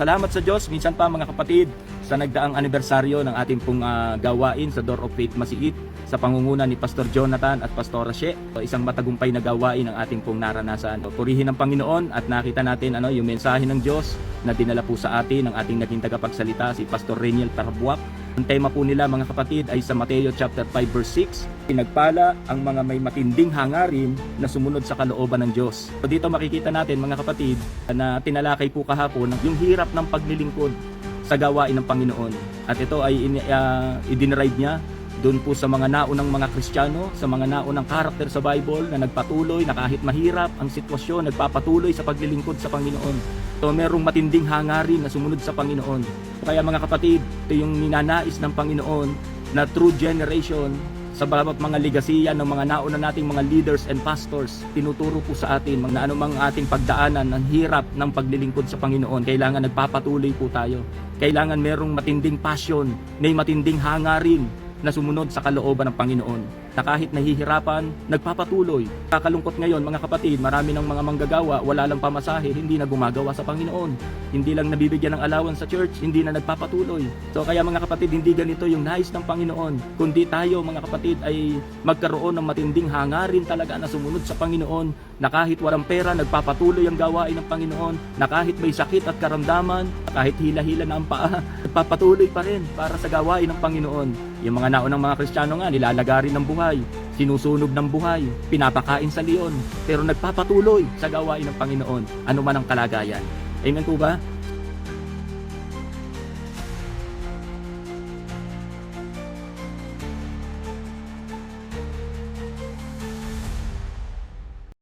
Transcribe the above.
Salamat sa Diyos, minsan pa mga kapatid, sa nagdaang anibersaryo ng ating pong gawain sa Door of Faith Masiit sa pangunguna ni Pastor Jonathan at Pastora She. Isang matagumpay na gawain ang ating pong naranasan. Purihin ng Panginoon at nakita natin yung mensahe ng Diyos na dinala po sa atin ng ating naging tagapagsalita si Pastor Reniel Tarabuak. Ang tema po nila mga kapatid ay sa Mateo chapter 5 verse 6. Pinagpala ang mga may matinding hangarin na sumunod sa kalooban ng Diyos. So dito makikita natin mga kapatid na tinalakay po kahapon yung hirap ng paglilingkod sa gawain ng Panginoon. At ito ay idinerive niya doon po sa mga naunang mga Kristiyano, sa mga naunang karakter sa Bible na nagpatuloy na kahit mahirap ang sitwasyon, nagpapatuloy sa paglilingkod sa Panginoon. So merong matinding hangarin na sumunod sa Panginoon. Kaya mga kapatid, ito yung ninanais ng Panginoon na true generation sa bawat mga legasiya ng mga nauna nating mga leaders and pastors. Tinuturo po sa atin na anumang ating pagdaanan ng hirap ng paglilingkod sa Panginoon, kailangan nagpapatuloy po tayo. Kailangan merong matinding passion, may matinding hangarin na sumunod sa kalooban ng Panginoon. Na kahit nahihirapan, nagpapatuloy. Kakalungkot ngayon mga kapatid, marami ng mga manggagawa, wala lang pamasahe, hindi na gumagawa sa Panginoon. Hindi lang nabibigyan ng allowance sa church, hindi na nagpapatuloy. So kaya mga kapatid, hindi ganito yung nais ng Panginoon. Kundi tayo mga kapatid ay magkaroon ng matinding hangarin talaga na sumunod sa Panginoon, na kahit walang pera, nagpapatuloy ang gawain ng Panginoon, na kahit may sakit at karamdaman, kahit hila-hila na ang paa, nagpapatuloy pa rin para sa gawain ng Panginoon. Yung mga naunang mga Kristiyano nga, nilalagarin ng buhay, sinusunog ng buhay, pinapakain sa leon, pero nagpapatuloy sa gawain ng Panginoon, ano man ang kalagayan. Amen po ba?